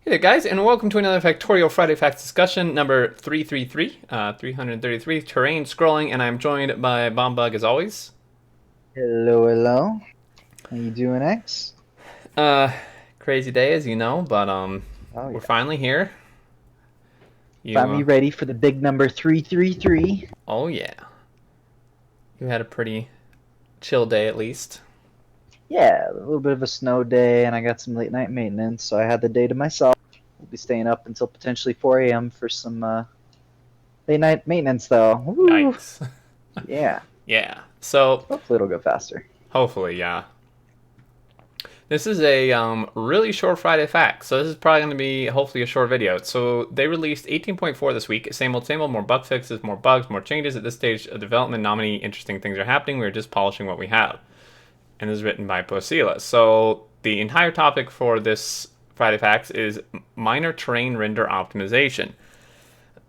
Hey there, guys, and welcome to another Factorio Friday Facts discussion, number 333, terrain scrolling, and I'm joined by Bombug as always. Hello, hello. How you doing, X? Uh, Crazy day, as you know, but Oh we're yeah. finally here. You, Finally ready for the big number 333. oh yeah, you had a pretty chill day at least. Yeah, a little bit of a snow day, and I got some late night maintenance, so I had the day to myself. We'll be staying up until potentially 4 a.m. for some late night maintenance, though. Woo! Yikes. Yeah. Yeah. So Hopefully it'll go faster. hopefully, yeah. This is a really short Friday fact, so this is probably going to be hopefully a short video. So they released 18.4 this week. Same old, more bug fixes, more bugs, more changes. At this stage of development, not many interesting things are happening. We're just polishing what we have. And this is written by Posila. So the entire topic for this Friday Facts is minor terrain render optimization.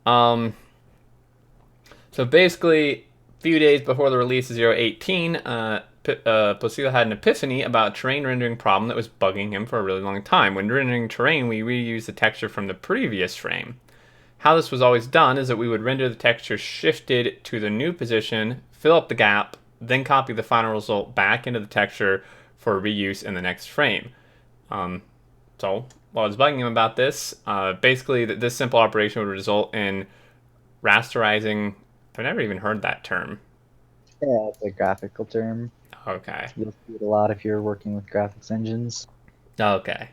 Um, so basically, a few days before the release of 018, Posila had an epiphany about a terrain rendering problem that was bugging him for a really long time. When rendering terrain, we reused the texture from the previous frame. How this was always done is that we would render the texture shifted to the new position, fill up the gap, then copy the final result back into the texture for reuse in the next frame. Um, so, while I was bugging him about this, basically this simple operation would result in rasterizing. I've never even heard that term. Yeah, it's a graphical term. Okay. You'll see it a lot if you're working with graphics engines. Okay.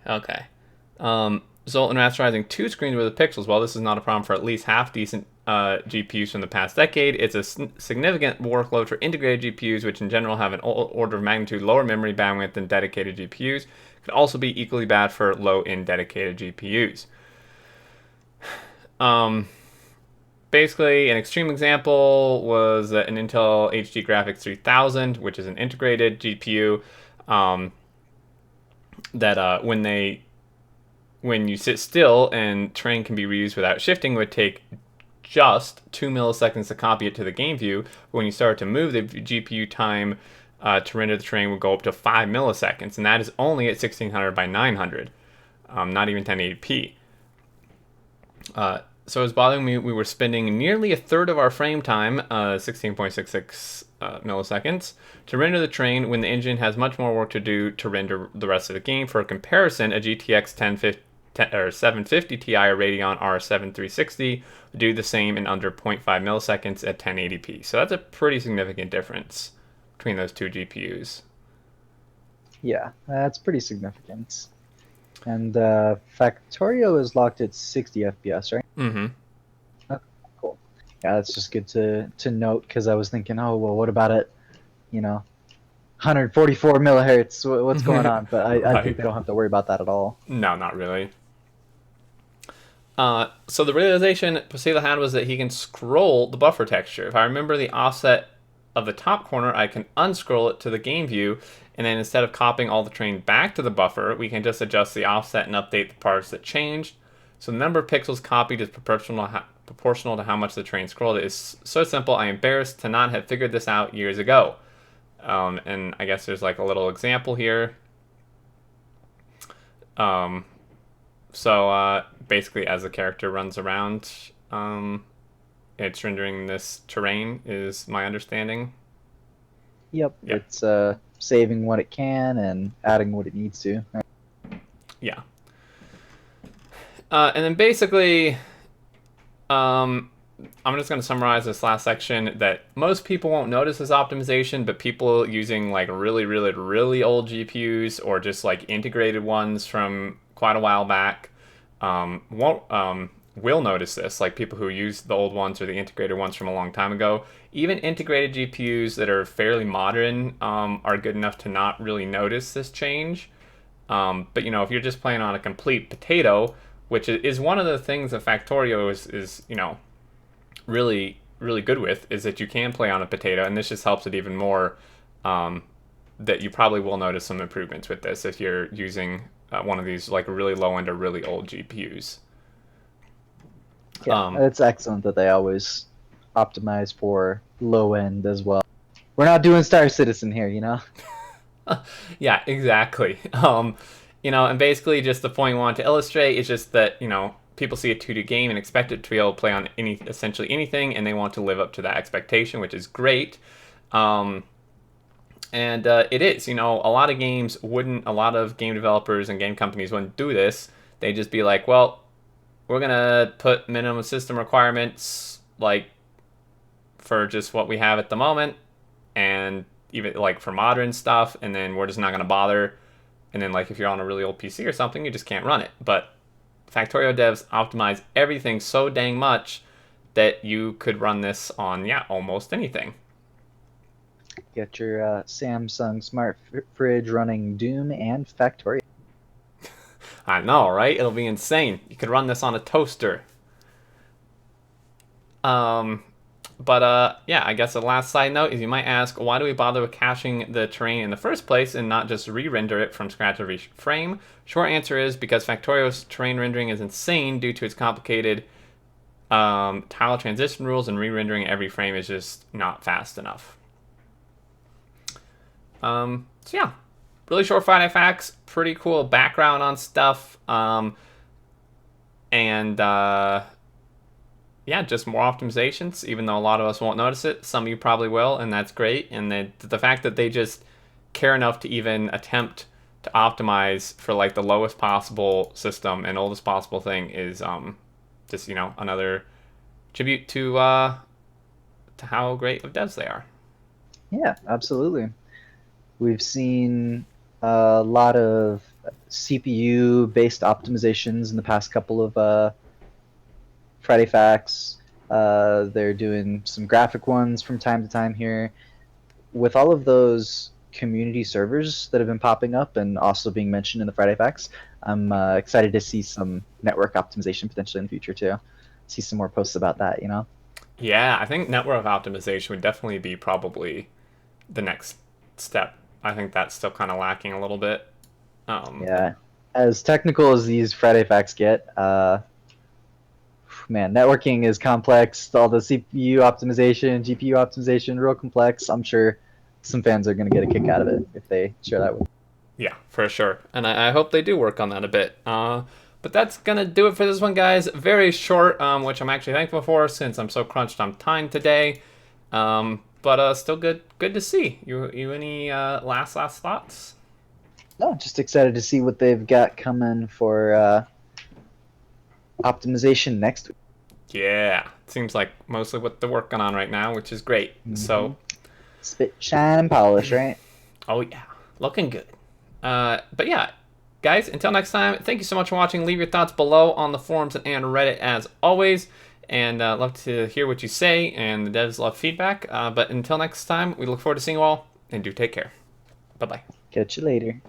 Result in rasterizing two screens worth of pixels. While this is not a problem for at least half decent GPUs from the past decade, it's a significant workload for integrated GPUs, which in general have an order of magnitude lower memory bandwidth than dedicated GPUs. It could also be equally bad for low-end dedicated GPUs. Um, Basically, an extreme example was an Intel HD Graphics 3000, which is an integrated GPU. That when you sit still and terrain can be reused without shifting, would take just 2 milliseconds to copy it to the game view. When you start to move, the GPU time to render the terrain would go up to 5 milliseconds, and that is only at 1600 by 900, not even 1080p. So it was bothering me. We were spending nearly a third of our frame time, 16.66 milliseconds, to render the terrain when the engine has much more work to do to render the rest of the game. For a comparison, a GTX 750 Ti or Radeon R7 360 would do the same in under 0.5 milliseconds at 1080p. So that's a pretty significant difference between those two GPUs. Yeah, that's pretty significant. And Factorio is locked at 60 FPS, right? Mm-hmm. Okay, cool. Yeah, that's just good to note because I was thinking, oh well, what about it? 144 millihertz. What's going on? But I think Right. they don't have to worry about that at all. No, not really. So the realization Posela had was that he can scroll the buffer texture. If I remember the offset of the top corner, I can unscroll it to the game view, and then instead of copying all the terrain back to the buffer, we can just adjust the offset and update the parts that changed. So the number of pixels copied is proportional to how much the terrain scrolled. It is so simple. I am embarrassed to not have figured this out years ago. And I guess there's like a little example here. Um, so basically, as the character runs around, it's rendering this terrain, is my understanding. Yep, Yeah, it's saving what it can and adding what it needs to. yeah. And then basically, um, I'm just going to summarize this last section that most people won't notice as optimization, but people using like really old GPUs or just like integrated ones from quite a while back won't will notice this. Like people who use the old ones or the integrated ones from a long time ago. Even integrated GPUs that are fairly modern are good enough to not really notice this change. But if you're just playing on a complete potato, which is one of the things that Factorio is really good with, is that you can play on a potato, and this just helps it even more. That you probably will notice some improvements with this if you're using one of these like really low end or really old GPUs. Yeah, Um, it's excellent that they always optimize for low end as well. We're not doing Star Citizen here. yeah, exactly. And basically just the point we want to illustrate is just that, people see a 2D game and expect it to be able to play on essentially anything, and they want to live up to that expectation, which is great. And it is, a lot of a lot of game developers and game companies wouldn't do this. They'd just be like, well, we're going to put minimum system requirements, like, for just what we have at the moment, and even, like, for modern stuff, and then we're just not going to bother. And then, like, if you're on a really old PC or something, you just can't run it. But Factorio devs optimize everything so dang much that you could run this on, almost anything. Get your Samsung smart fridge running Doom and Factorio. I know, right? It'll be insane. You could run this on a toaster. I guess the last side note is you might ask, why do we bother with caching the terrain in the first place and not just re-render it from scratch every frame? Short answer is because Factorio's terrain rendering is insane due to its complicated tile transition rules, and re-rendering every frame is just not fast enough. Really short Friday facts, pretty cool background on stuff, just more optimizations, even though a lot of us won't notice it. Some of you probably will, and that's great. And the fact that they just care enough to even attempt to optimize for like the lowest possible system and oldest possible thing is just another tribute to how great of devs they are. Yeah, absolutely. We've seen a lot of CPU-based optimizations in the past couple of Friday Facts. They're doing some graphic ones from time to time here. With all of those community servers that have been popping up and also being mentioned in the Friday Facts, I'm excited to see some network optimization potentially in the future too. See some more posts about that, Yeah, I think network optimization would definitely be probably the next step. I think that's still kind of lacking a little bit. Yeah, as technical as these Friday Facts get, man, networking is complex. All the CPU optimization, GPU optimization, real complex. I'm sure some fans are going to get a kick out of it if they share that with. Yeah, for sure. And I hope they do work on that a bit. But that's going to do it for this one, guys. Very short, which I'm actually thankful for since I'm so crunched on time today. But still good to see. You any last thoughts? No, just excited to see what they've got coming for optimization next week. Yeah, it seems like mostly what they're working on right now, which is great. So, spit, shine, and polish, right? Oh yeah, looking good. But yeah, guys, until next time, thank you so much for watching. Leave your thoughts below on the forums and Reddit as always. And love to hear what you say, and the devs love feedback. But until next time, we look forward to seeing you all, and do take care. Bye-bye. Catch you later.